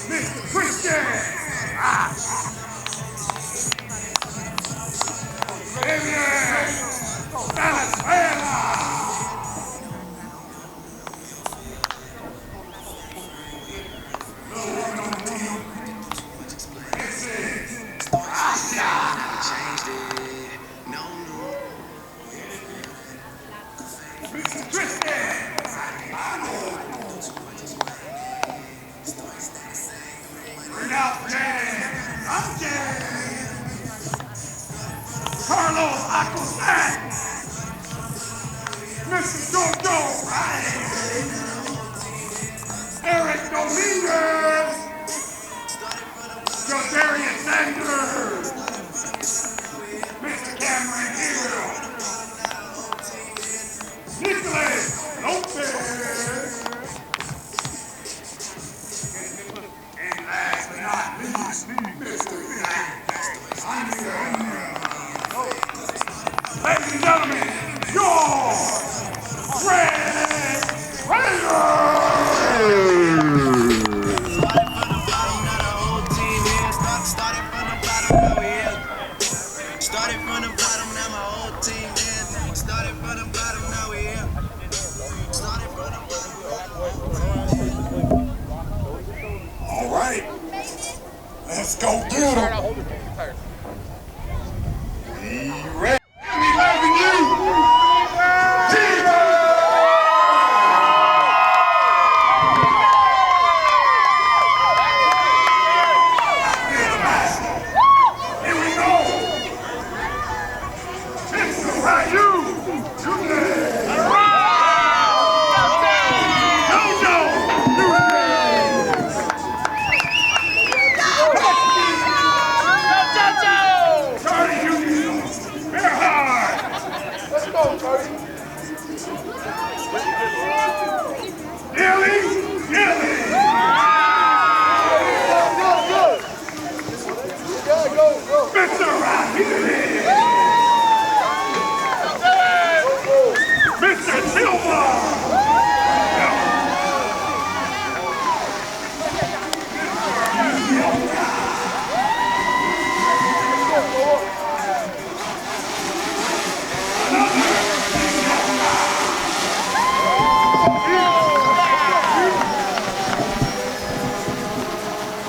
Mr. Christian! Xavier! Venezuela! Mr. Tristan! Bring out James! I'm James! Carlos Acosta! Mr. Jojo Ryan! Eric Dominguez! Jodarius Sanders! Mr. Cameron Hill! Nicholas Lopez! And last but not least, Mr. Ladies and gentlemen, your Red Raiders! Started from the bottom, now my whole team in. Started from the bottom, now we here. Started from the bottom. All right, let's go get them. We ready? We loving you. Mr. Silva!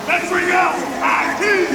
Let's bring out our team!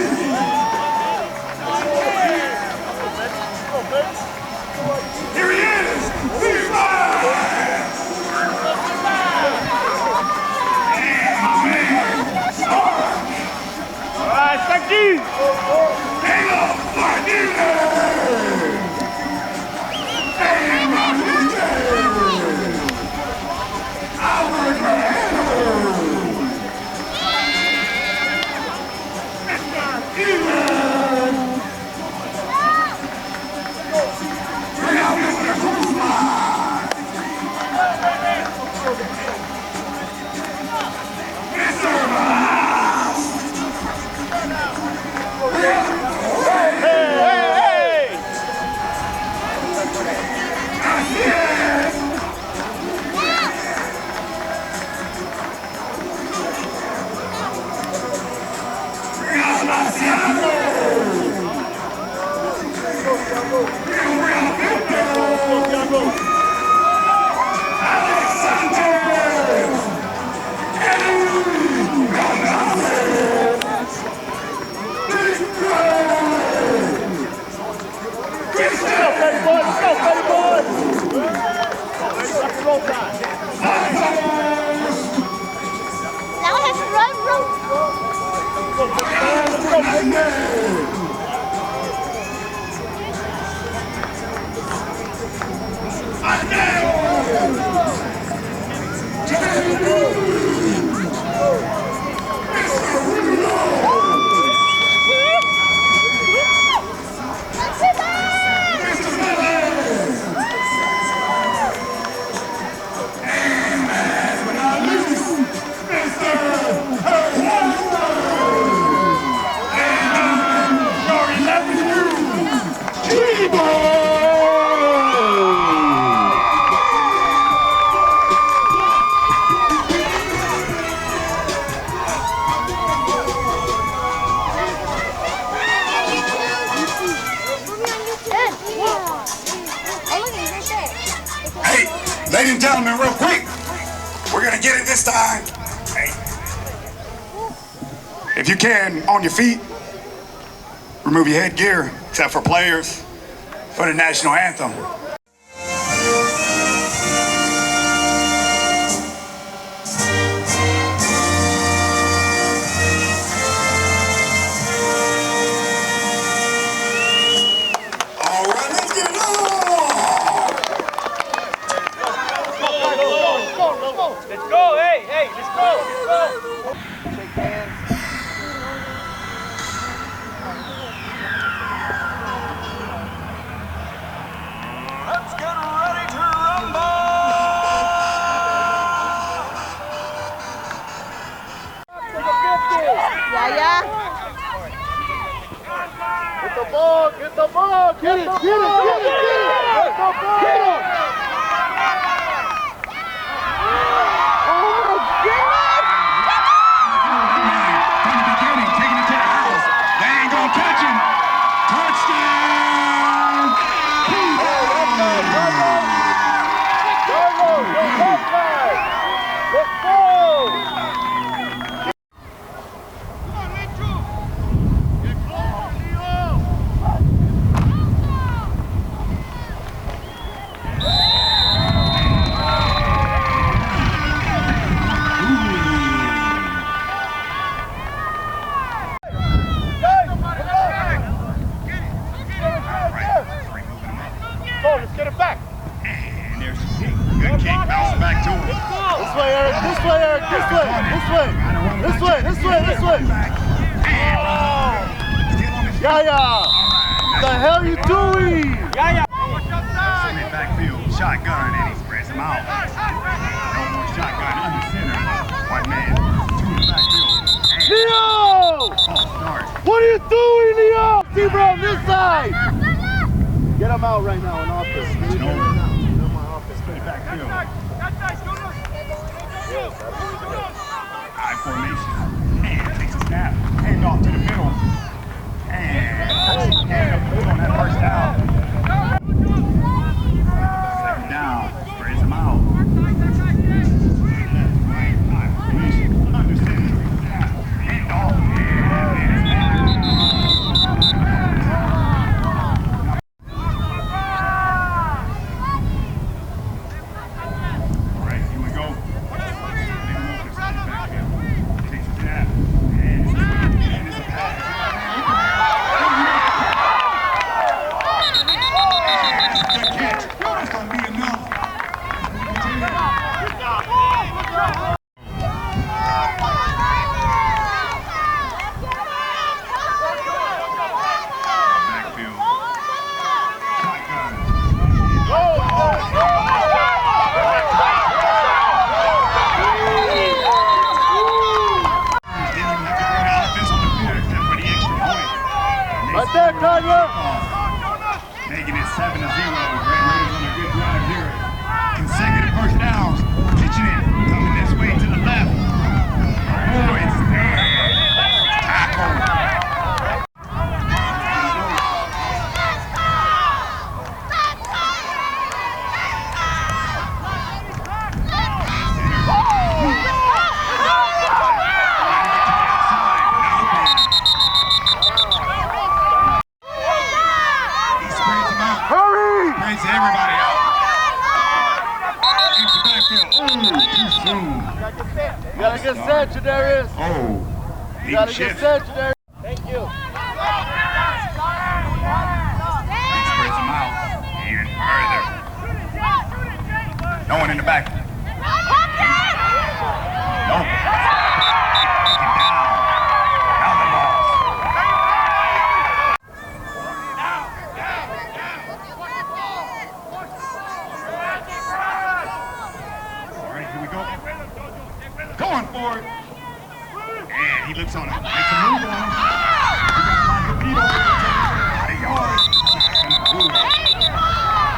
get it this time. Hey. If you can, on your feet, remove your headgear, except for players, for the national anthem. All right, let's get it on! Let's go, hey, let's go. Shake hands. Let's get ready to rumble! Yeah. Get the ball, get the ball, get it, get the ball! Get it! From the beginning, taking it to the house. They ain't gonna catch him. Touchdown! Let's go! Let's get it back. And there's the kick. Good kick. Bounce back to him. This way, Eric. This way, Eric. This way. This way. This way. This way. This way. Yaya. What the hell are you doing? Yaya. Straight backfield. Shotgun. And he spreads him out. No more shotgun. Under center. One man. Two in the backfield. Leo! Start. What are you doing, Leo? T-Brown, this side. Get him out right now in office. Straight backfield. High formation. And takes a snap. Hand off to the middle. And hand up the middle on that first down. Second down. Spreads him out. High formation. Under center. Hand off. All right, here we go. Takes a snap. And it's a pass. Good catch. That's going to be enough. Backfield. Shotgun. Didn't even have to bring the offense on the field except for the extra point. Right there, Tanya. Making it 7-0. Red Raiders on a good drive here. Consecutive first downs. Pitching it. Coming this way to the left. Oh, it's tackle. He sprays him out. Hurry! Sprays everybody out. Into backfield. Ooh, too soon. You gotta get set, Jadarius. Oh, You he gotta get shifts. set, Jadarius. Thank you. He sprays him out. And further. No one in the back. Nope. Take it down. Now the loss. All right, here we go. Going for it. And he looks on it. Makes a move on him. He got to find the beat over there. Out of yards. Not gonna do it.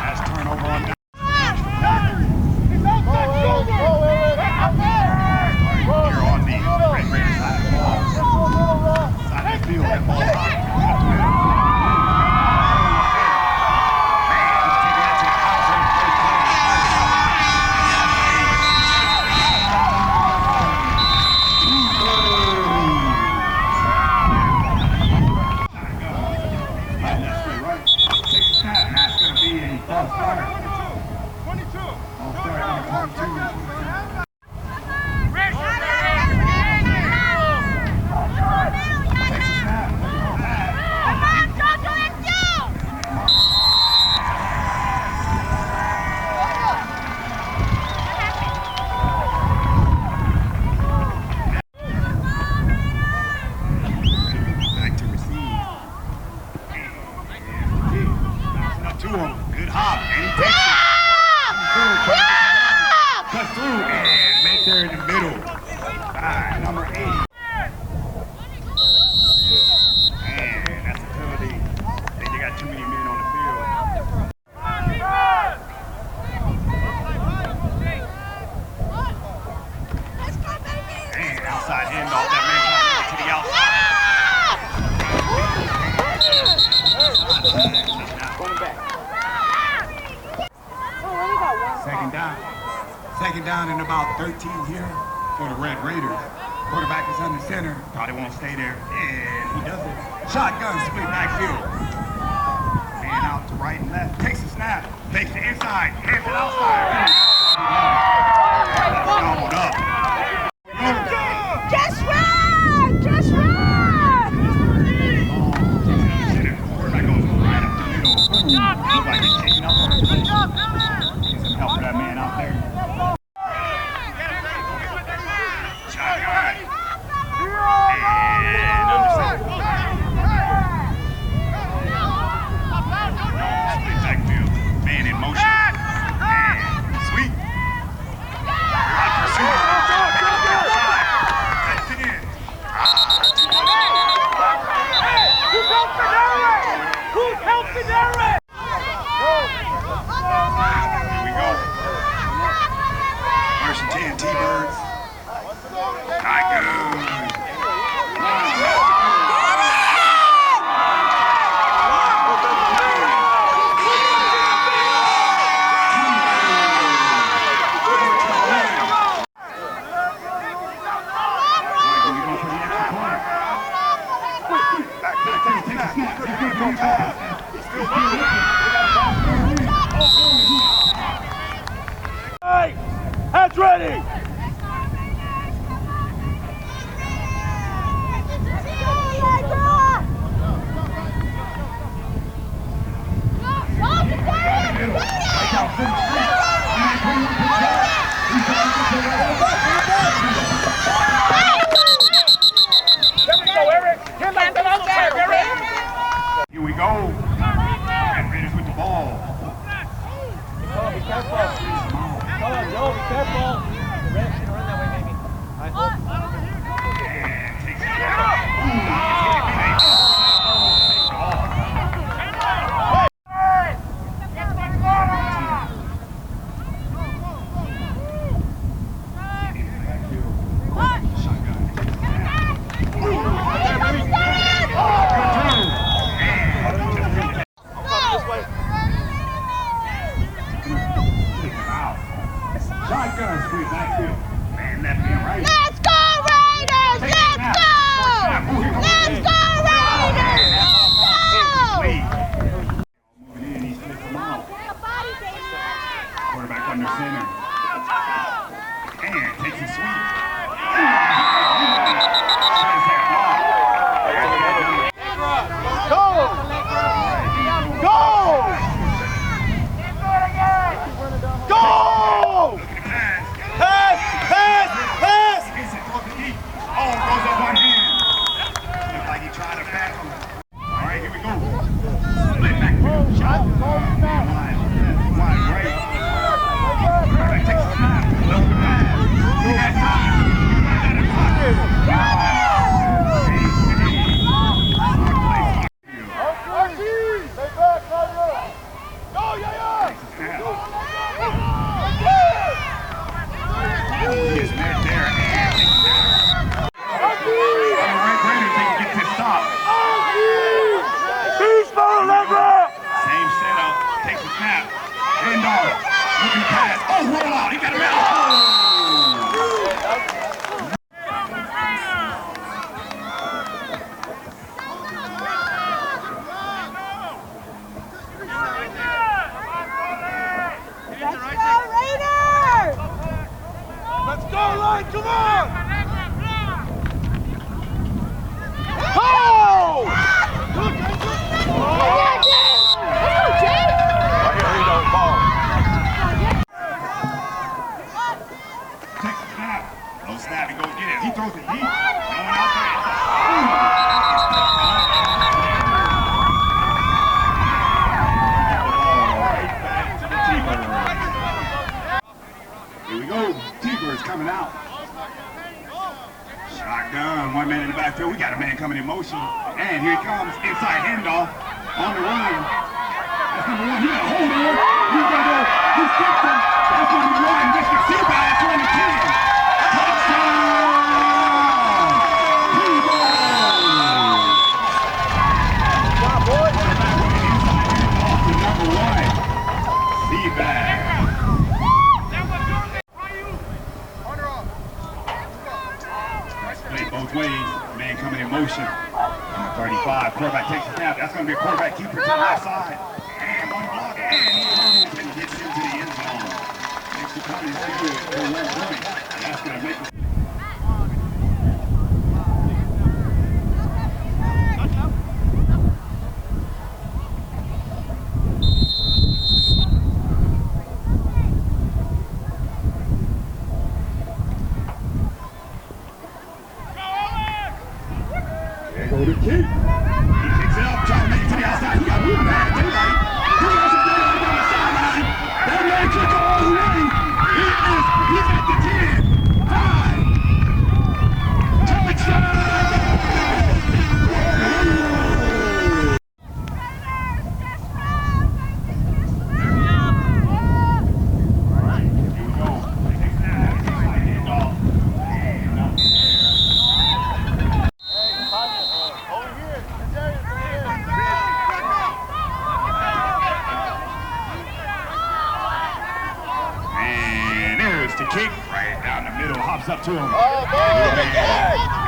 That's turnover on down. Here on the Red Raiders side of the ball. Side of the field. That ball's hot. Man, he's taking that to the outside. second down and about 13 here for the Red Raiders. Quarterback is under center. Probably won't stay there. And he doesn't. Shotgun split backfield. Man out to right and left. Takes a snap. Fakes the inside. Hands it outside. Gobbled up. Just run! Just run! Quarterback goes right up the middle. Looks like he's taking up on the pitch. Get some help for that man out there. Shotgun. And under center. Split backfield. Man in motion. And sweet. Hot pursuit. Takes it in. Who's helping Derek? Who's helping Derek? Here we go. First and 10, T-Birds. Not good. Hey, heads ready. Here we go. And Raiders with the ball. Be careful. Come on, Joe, be careful. Red's gonna run that way, maybe. I hope. And takes it down. Shotgun sweep backfield. Man, left and right. Let's go, Raiders! Let's go! Let's go, Raiders! Let's Moving in, he splits them out. Quarterback under center. And takes a sweep. Go! Go! Go! Pass! Pass! Pass! Oh, goes up one hand. Looks like he tried to back him. All right, here we go. Split backfield. Shot. Wide left, wide right. Quarterback takes a snap. Left to pass. He got time. He is met there and takes it down. All right, Raiders, they can get this stop. Same setup. Takes a snap. Hand off. Looking pass. Oh, roll out. He got him out. Let's go, Line, come on! Oh! Takes a snap. No snap. He goes get it. He throws it deep. No one out there. Right back to the T-Birds. Here we go. T-Birds coming out. Shotgun. One man in the backfield. We got a man coming in motion. And here he comes. Inside handoff. On the run. That's number one. He got a hold on. He's going to go. He's kicked him. That's number one. Mr. Seabass on the 10. Touchdown! T-Birds. Off to number one. Seabass. both ways. Man coming in motion. Number 35, quarterback takes a snap. That's going to be a quarterback keeper to the left side. And one block, and he hurdles and gets into the end zone. Makes the play good for 1 point. That's going to make the go to Keith. He picks it up, trying to make it to the outside. He got moved back. Tonight. He got some down on the sideline. That man can go all the way. He's at the 10. 5. Touchdown! To kick right down the middle, hops up to him. And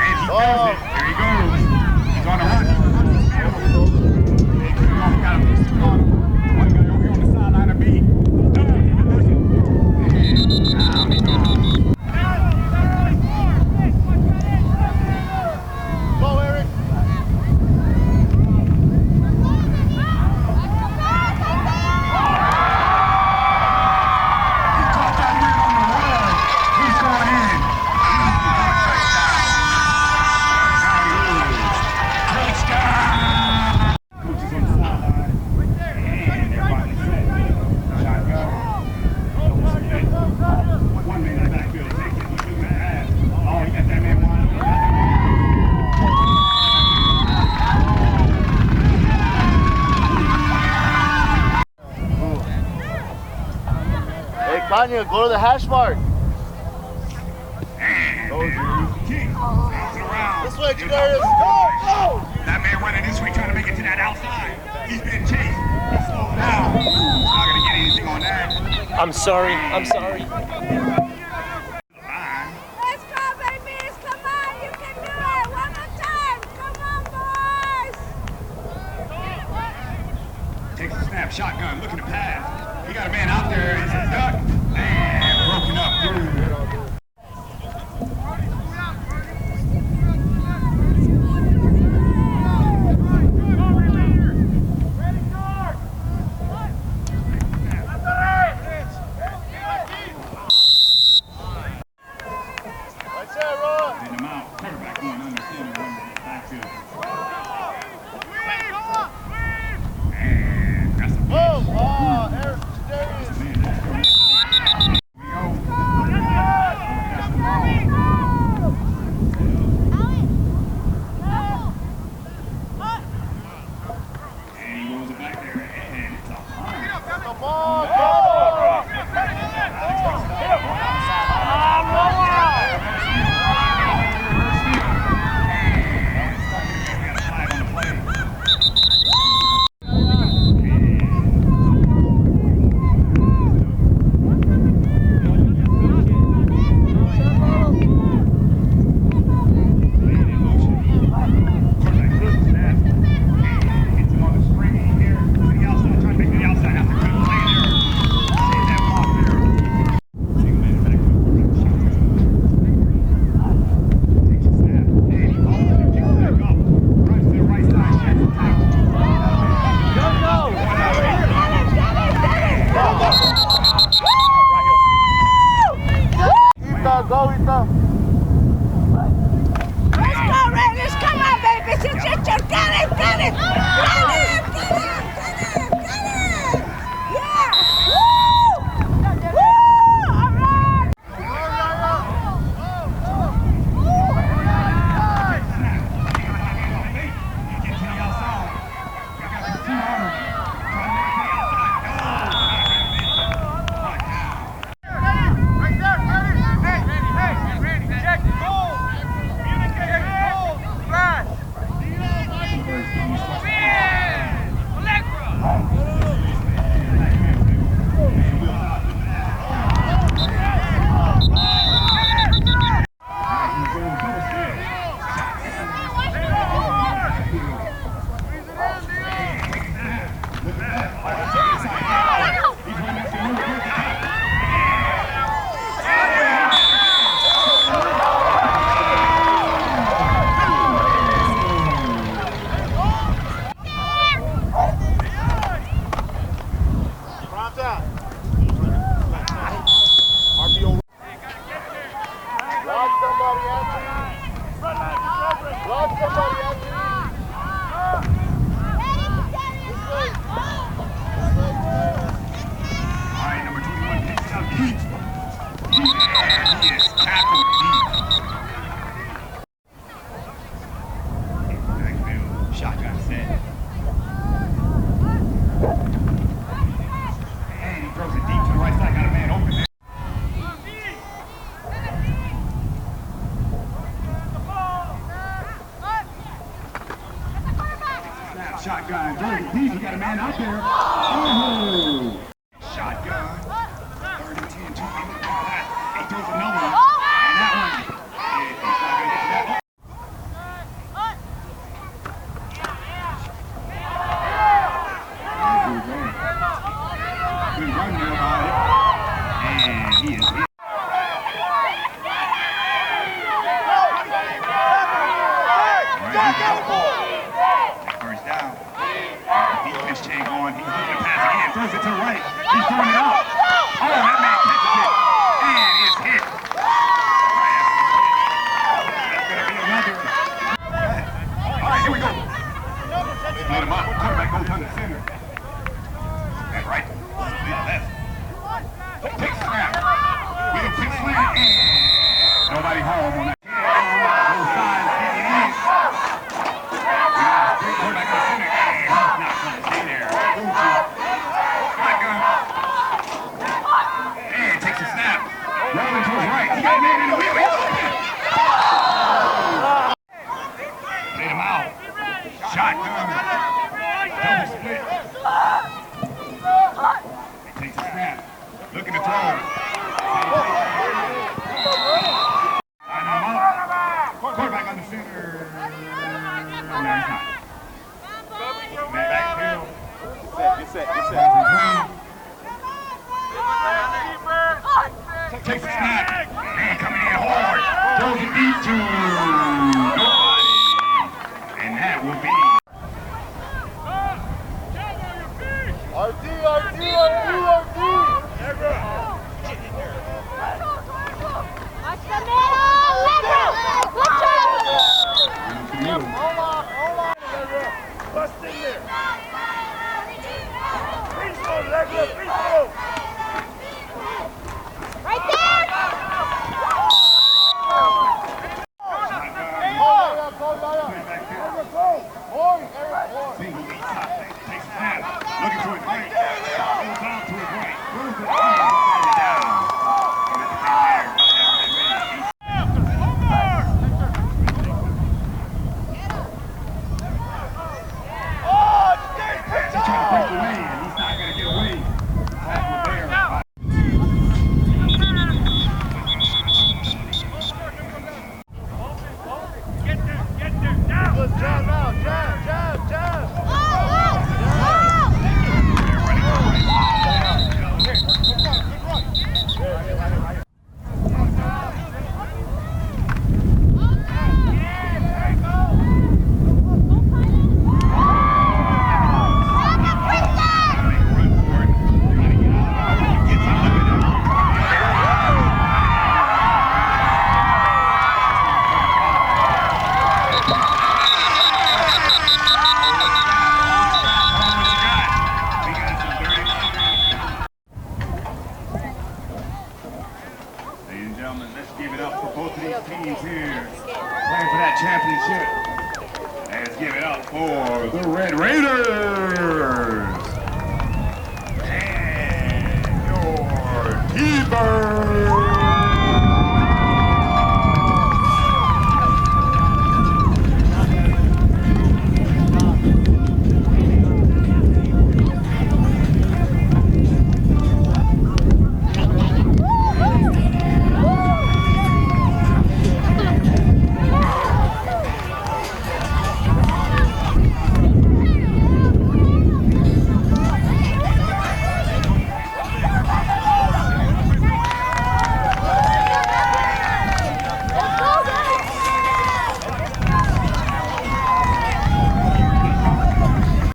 he does it. There he goes. He's on the run. Got him. One guy over here on the sideline of me. Down he goes. Go, Eric. Tanya, go to the hash mark. This way, Jadarius. Go! That man running this way, trying to make it to that outside. He's been chased. He's slowed down. He's not going to get anything on that. I'm sorry. I'm sorry. Let's go, babies. Come on, you can do it. One more time. Come on, boys. Takes a snap, shotgun, looking to pass. He got a man out there. He's a duck. And broken up. Yeah! guy. Jersey Peace, we got a man out there. Oh! Shotgun. 30, 10, 2. He throws another one. And that one. Yeah, he's not going to get to that one. Good run there by it. And he is hit. First down. Defense chain going. He's looking to pass again. Throws it to the right. He's throwing it out. Oh, that man catches it. And it's hit. That's going to be another. All right, here we go. Split him up. Quarterback goes under center. That's right. Split left. Take snap. With a quick slant. And nobody home on that. Both sides getting in. Quarterback on center. And he's not going to stay there. Shotgun. And takes a snap. Rolling to his right. He got a man in the wheel. Played him out. Shotgun. Double split. He takes a snap. Looking to throw. Line him up. Quarterback on the center. No, he's not. Man backfield. Get set. Takes a snap. Man coming in hard. Throws it deep to nobody. And that will be. Watch the middle! Good job! Hold on. Bust in there. Peaceful, Legler, peaceful. Right there! Single lead top. Takes a snap. Looking to his right. Goes down to his right. Throws it down. And it's He's trying to break away, and he's not going to get away. Tackle there. Good job now. Jab. Ladies and gentlemen, let's give it up for both of these teams here playing for that championship. Let's give it up for the Red Raiders and your T-Birds.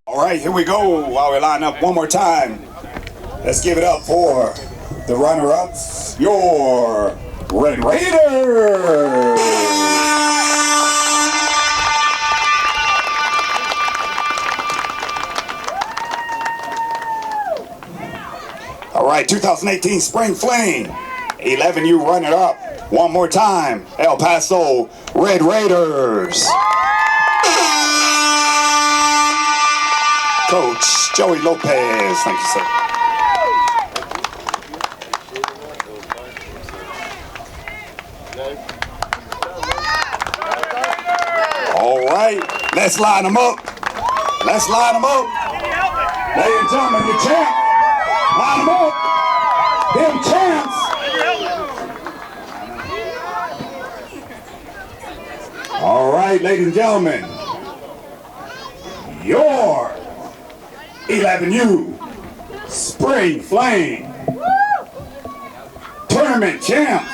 All right, here we go. While we line up one more time, let's give it up for the runner-ups, your Red Raiders. All right, 2018 Spring Fling, 11U runner-up. One more time, El Paso Red Raiders. Coach Joey Lopez, thank you, sir. All right, let's line them up. Let's line them up. Ladies and gentlemen, the champ. Line them up. Them champs. All right, ladies and gentlemen. Your 11U Spring Flame Tournament champs,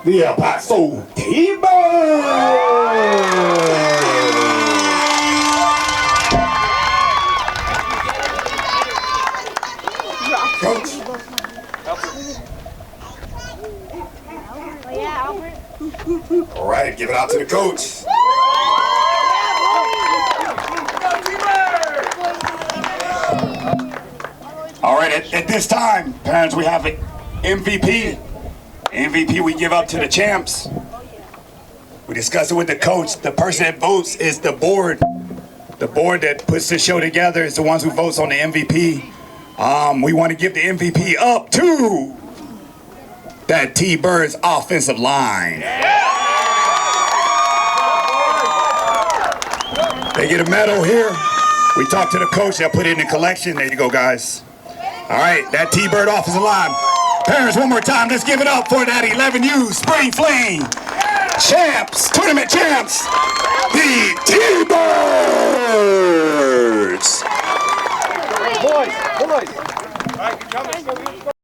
the El Paso T-Birds. Coach. All right, give it out to the coach. All right, at this time, parents, we have an MVP. MVP we give up to the champs. We discussed it with the coach. The person that votes is the board. The board that puts the show together is the ones who votes on the MVP. We want to give the MVP up to that T-Birds offensive line. They get a medal here. We talked to the coach. They'll put it in the collection. There you go, guys. All right, that T-Bird offensive line. Parents, one more time, let's give it up for that 11U Spring Flame champs, tournament champs, the T-Birds. Boys. All right, good job.